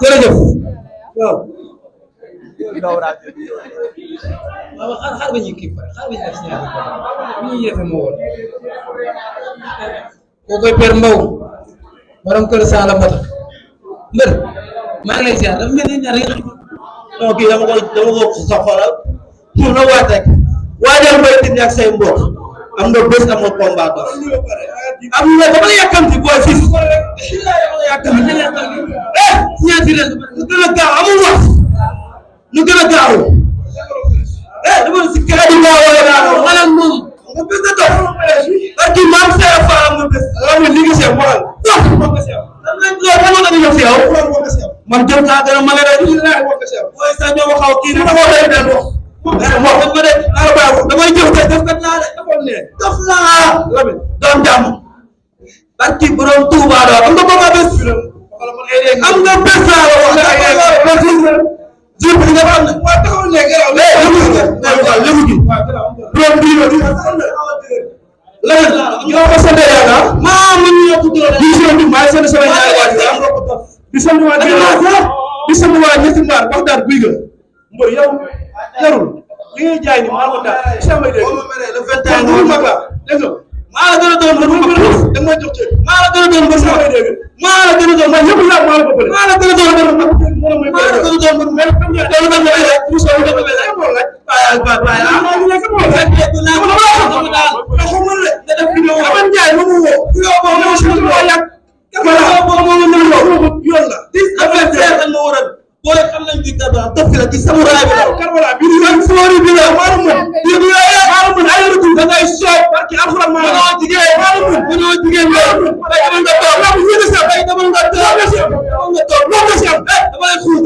jërëjëf waaw xaar ba ñu kii xaar ba ñu def si ñaari bi ñuy yefe moo woon koo koy per mbaw borom kër Sala Mata mbër maa ngi lay ziar dafa mel ni ñaar yéen non kii dama ko soxla mun na waat rek waajal mbay tin ak say mbokk am nga bés am nga combat ba am na dama yàkkamti booy fii dama yàkkamti ñaati ren lu gën a gaaw amul wax lu gën a gaaw dama si kër yi gaaw wala gaaw maanaam moom nga bés na dox ak kii maam Seydou Fall am nga bés am nga liggéey seen moral dox man jëm saa dara ma rek booy sa ñoo xaw kii dama ko lay den wax ko de damay jëf tey def kat laa de def laa Lamine doon jàmm barki borom Touba do am nga ko ma bés am nga bés laa la wax jour bi nga xam ne waa taxaw ne garaw léegi gi borom bi Lamine ñoo ko sant yàlla maa mu ñu ko tuddoo di maa sant sama ñaari waajur am nga ko di sant waa di sant waa ñetti mbaar wax daal guy ga mbër yow yarul li ngay jaay ni maa ko daal si amay dégg le 21 mag la dégg nga maa la gën a doon mbër da nga jox cër maa la gën a doon mbër si amay dégg maa la gën a doon man ñëpp la maa la ko bële maa la gën a doon mbër maa la gën a doon mbër mais comme ya doon na rek mu so dafa mel rek mo rek baay baay ma ñu nekk mo rek na ko daal da ko mën rek da def vidéo aman jaay mo wo vidéo bo mo ci lo yak kala bo mo ñu lo yoon la 10 affaire mo wara boy xam nañ ci dara def la ci samurai bi karbala bi ñu ak flori bi la maru mo bi bi ya maru mo ay retour da ngay soy barki alquran ma no jigéen maru mo no jigéen la ay dama nga toog la ñu sa ay dama nga toog nga toog lo nga ci am dama lay xuut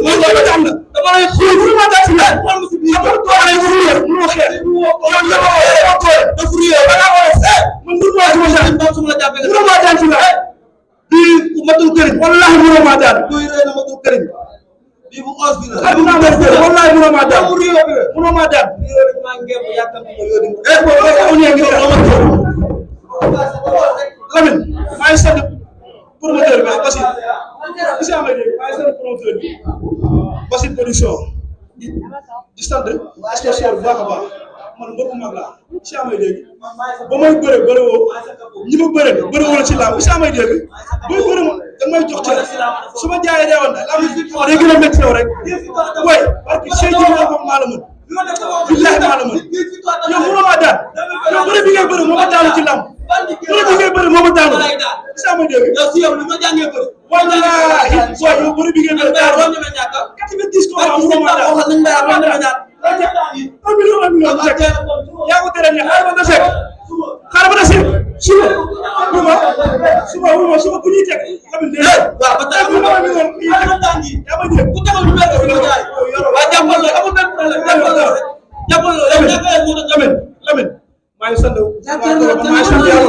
dama lay xuut ma da ci la mo ci bi dama toog lay xuut mo xex yow la ko da furiyo ba nga wala man du mo ci ma sa ndam su la jappé nga ma daan ci la bi matul këriñ wallahi mu ma daan doy reena matul këriñ bi bu os bi la bu na def wallahi mu ma daan mu ma daan ma ngem yakam mo yodi ko ko ñu ngi ko Lamine may sant promoteur bi Basir ci amay dégg may sant promoteur bi Basir production di sant sponsor bu baax a baax man mbër bu mag laa ci amay dégg ba may bëre woo ñi ma bëre wala ci làmb ci amay dégg booy bëre ma da may jox ci su ma jaayee reewoon na làmb day gën a métti yow rek way parce que Cheikh Diouf ko maa la mën billahi maa la mën yow mënoo maa daan yow bëre bi ngay bëre moo ma daanu ci làmb bëre bi ngay bëre moo ma daanu ci amay dégg yow si yow li ma jàngee bëre wallahi yow bëre bi ngay bëre daanu 90 ko moo ma daan yaa ko tere ne xaaral ba nga sekk suba bu ñuy teg waaw ba tey bu ma ñu yaa ma dégg ku taxaw ñu mel ko jaay waa jàppal la amul benn problème jàppal la Lamine maa ngi sant yàlla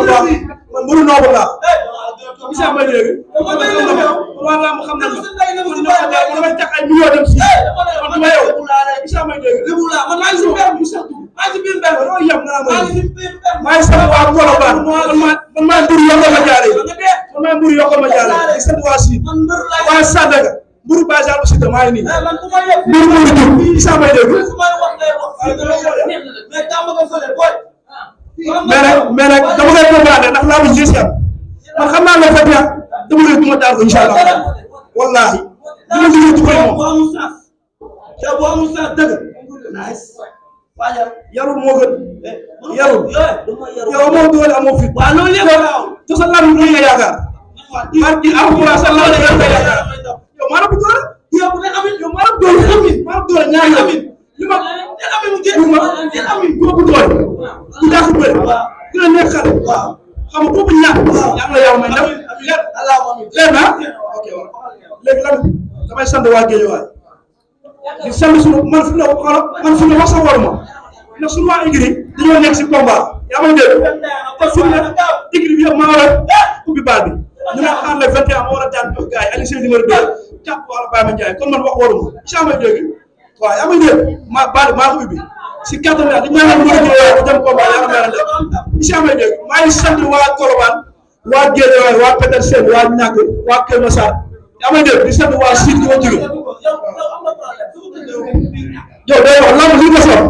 baax man mënu noobu laa isa may dégg wala mu xam na man damay tax ay millions dem si man dama yow isa may dégg man maa ngi si mbéy mi sax maa ngi si biir mbéy mi loolu yem naa maa ngi sant waa Colobane man maa mburu yokkal ma jaare man maa mburu yokkal ma jaare di sant waa Sine waa Sandaga mburu basal aussi te maa ngi nii mburu jur isa may dégg mais nag dama koy comprendre ndax laa bu gis man xam naa ne fekk na dama koy duma daal ko inshallah wallahi dama liggéey ci koy moom te bu amul sax dëgg nice yarul moo gën yarul yow amoo doole amoo fit waaw loolu yëpp waaw te sa lam lu nga yaakaar barki alxuraan sa lam nga yaakaar yow maa bu doole yow ne amin yow maa doole maa doole ñaari amin li ma amin mu jël amin bu doole ku daax bëri ku la nekk xale xam nga boobu ñaar yàlla yow may ndam leer na ok léegi lan damay sant waa Guédiawaye di sant suñu man fu ne wax sa waruma ndax suñu waa Igri dañoo nekk si combat yaa may dégg te fu ne Igri bi yëpp maa war a ubbi baal bi ñu ne xaar le 21 ma war a daan gars yi Aliou Seye numéro 2 jàpp wala Baye Ma Ndiaye kon man wax waruma yaa may dégg waaw yaa may dégg maa ko ubbi si kattan di ñaanal mbir mi waaye dem combat yaa may def yaa may dégg maa ngi sant waa Colobane waa Guédiawaye waa Petersen waa Ñàkk waa Kër Massar yaa may dégg di sant waa Sine di ma jóge yow day wax lamb li nga soxla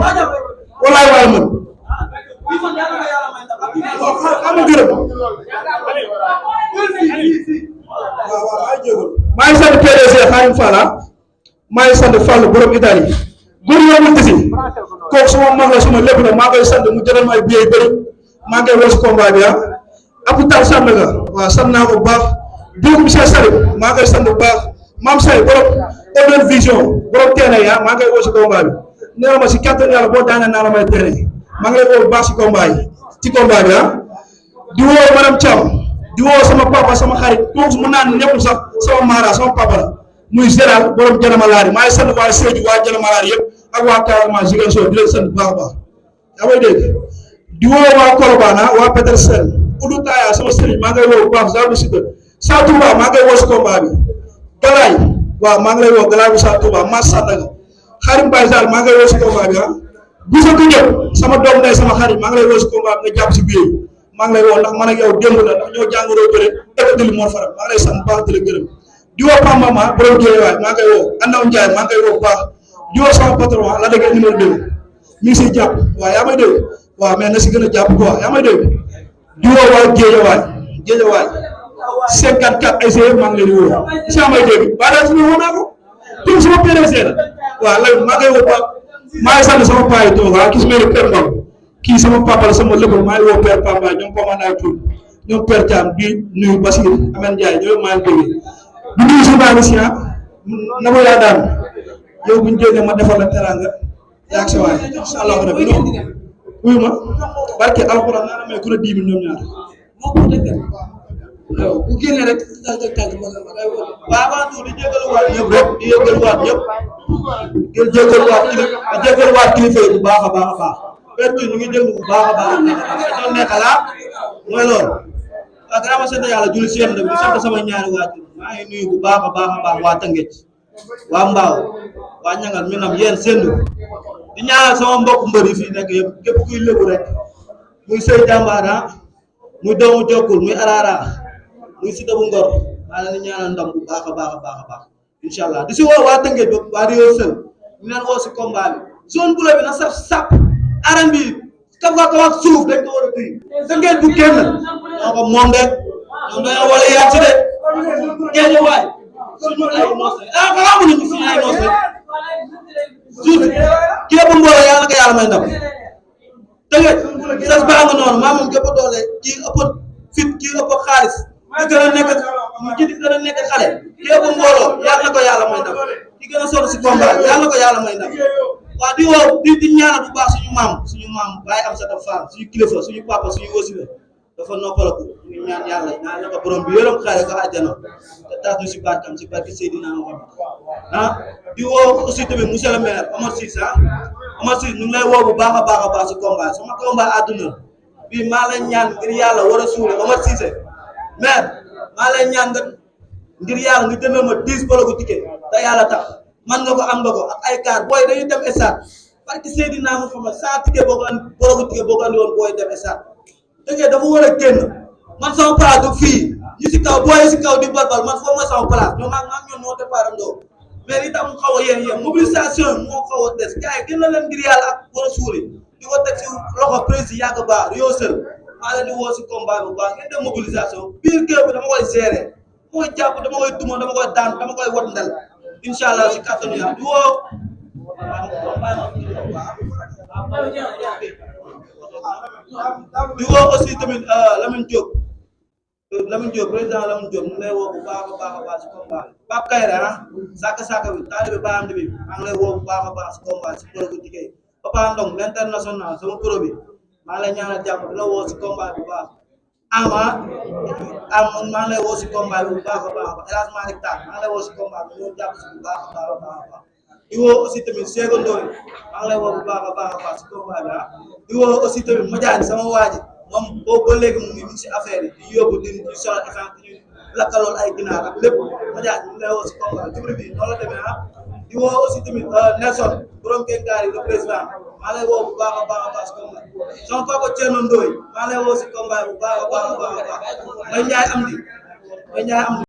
walaay waaye man xam nga gërëm maa ngi sant PDG Xaadim Fall maa ngi sant Fall borom Italie góor yombul tisi kooku sama mag la sama lépp la maa koy sant mu jëral ma ay billets yu bëri maa ngi koy woo si combat bi Abou Tal sant nga waaw sant naa ko bu baax Diouf monsieur Salif maa ngi koy sant bu baax Mame Say borom Open Vision borom teene maa ngi koy woo si combat bi nee na ma si kattan yàlla boo daanee naa la may teene maa ngi lay woo bu baax si combat yi ci combat bi di woo madame Thiam di woo sama papa sama xarit kooku mën naa ne nekkul sax sama mara sama papa la muy général borom Janamalaari maa ngi sant waa Sédhiou waa Janamalaari yëpp ak waa Casamance Ziguinchor di leen sant bu baax a baax yaa may dégg di woo waa Colobane waa Petersen Oudou Taya sama sëriñ maa ngi lay woo bu baax Zalou Sida Sa Touba maa ngi lay woo si combat bi Galaay waaw maa ngi lay woo Galaay bu Sa Touba Mass Sandaga Xarim Baye Sall maa ngi lay woo si combat bi Boussa Koungheul sama doom ndey sama xarit maa ngi lay woo si combat bi nga jàpp si biir maa ngi lay woo ndax man ak yow démb la ndax ñoo jàngoroo bëre école moo faral maa ngi lay sant bu baax di la gërëm di woo Pam Mama borom Guédiawaye maa ngi koy woo Andaw Ndiaye maa ngi koy woo bu baax di woo sama patron la dëgg numéro 2 mi ngi siy jàpp waaw yaa may dégg waaw mais na si gën a jàpp quoi yaa may dégg di woo waa Guédiawaye 54 ay see maa ngi leen di woo si yaa may dégg ba daal suñu woo naa ko tur sama PDG la waaw léegi maa ngi koy woo baax maa ngi sant sama paa yi toog ki su mel ni Père Mbam kii sama papa la sama lépp maa ngi woo Père Pamba ñoom commandant Tour ñoom Père Thiam di nuyu Basir Amène Ndiaye ñoom maa ngi dégg di nuyu si baa si na ma yaa daan yow bu ñu jógee ma defal la teranga yaa ak sa waay incha allah rabbi non wuyu ma barke alxuraan naa la may ku ne 10 000 ñoom ñaar moo ko dëggal waaw bu génnee rek tàgg waaw avant tout di jégaluwaat ñëpp rek di jégaluwaat ñëpp di jégaluwaat kilifa yi bu baax a baax a baax fekk ñu ngi déglu bu baax a baax dañoo nekk la mooy loolu ak dama sant yàlla julli si yéen di sant sama ñaari waajur maa ngi nuyu bu baax a baax a baax waa Tëngéej waa Mbaaw waa Ñangal Minam yéen sendu di ñaanal sama mbokk mbër yi fii nekk yëpp képp kuy lébu rek muy Sey Jàmbaar muy doomu Jokkul muy Arara muy Sida bu Ngor maa leen di ñaanal ndam bu baax a baax a baax a baax incha allah di si woo waa Tëngéej ba waa Rio Sel ñu leen woo si combat bi zone bu bi na saf sap aram bi kaf ka wax suuf dañ ko war a tëj Tëngéej bu kenn ñoo ko moom rek ñoom dañoo wala yaat si de Guédiawaye suñu ay noose xamuñu ñu suñu ay noose suuf kii bu mbooloo yàlla na ko yàlla may ndam Tëngéej sas baa nga noonu maa moom képp doole kii ëpp fit kii ëpp xaalis ki gën a nekk ki gën a nekk xale kii ëpp mbooloo yàlla na ko yàlla may ndam ki gën a sonn si combat yàlla na ko yàlla may ndam waaw di woo di ñaanal bu baax suñu maam Baye Amsata Fall suñu kilifa suñu papa suñu wasiila dafa noppalaku ñu ñaan yàlla ñaan na ko borom bi yërëm xaare ko àjjana te taas ñu si barkam si barke Seydina Muhammad di woo aussi tamit monsieur le maire Omar Cissé Omar Cissé ñu ngi lay woo bu baax a baax si combat sama combat àdduna bii maa lay ñaan ngir yàlla war a suule Omar Cissé maire maa lay ñaan nga ngir yàlla nga jëndal ma 10 bologu ticket te yàlla tax man nga ko am nga ko ak ay car booy dañuy dem stade parce que Seydina Muhammad saa ticket boo ko andi bologu ticket boo ko andi woon booy dem stade dëgg dafa war a génn man sama place du fii ñu si kaw booy si kaw di balbal man foofu mooy sama place ñoom ak ñoom ñoo départandoo mais li tax mu xaw a yéen mobilisation moo xaw a des gars yi gën na leen ngir yàlla ak war a suuli di ko teg si loxo président yàgg baax Rio Sel maa leen di woo si combat bu baax ngeen def mobilisation biir géew bi dama koy gérer dama koy jàpp dama koy duma dama koy daan dama koy wat ndel incha allah si kàttanu yàlla di woo di woo aussi tamit Lamine Diop président Lamine Diop mu ngi lay woo bu baax a baax si combat bi Pape Kayre saka bi taalibe baam bi maa ngi lay woo bu baax a baax si combat si pro bu tigee Papa Ndong l'international sama pro bi maa ngi lay ñaanal jàmm di la woo si combat bu baax maa ngi lay woo si combat bi bu baax a baax El Hadj Malick Tall maa ngi lay woo si combat bi ñoo jàpp si bu baax a baax di woo aussi tamit Sego Ndoye maa ngi lay woo bu baax a baax si combat bi di woo aussi tamit Madiane sama waaji moom boobu ba léegi mu ngi si affaire yi di yóbbu di sol essence di lakkalool ay ginaar ak lépp Madiane mu ngi lay woo si combat jublu bi noonu la demee di woo aussi tamit Nelson borom Kenkaari le président maa lay woo bu baax a baax si combat sama papa Thierno Ndoye maa lay woo si combat bu baax a baax Mbaye Ndiaye am di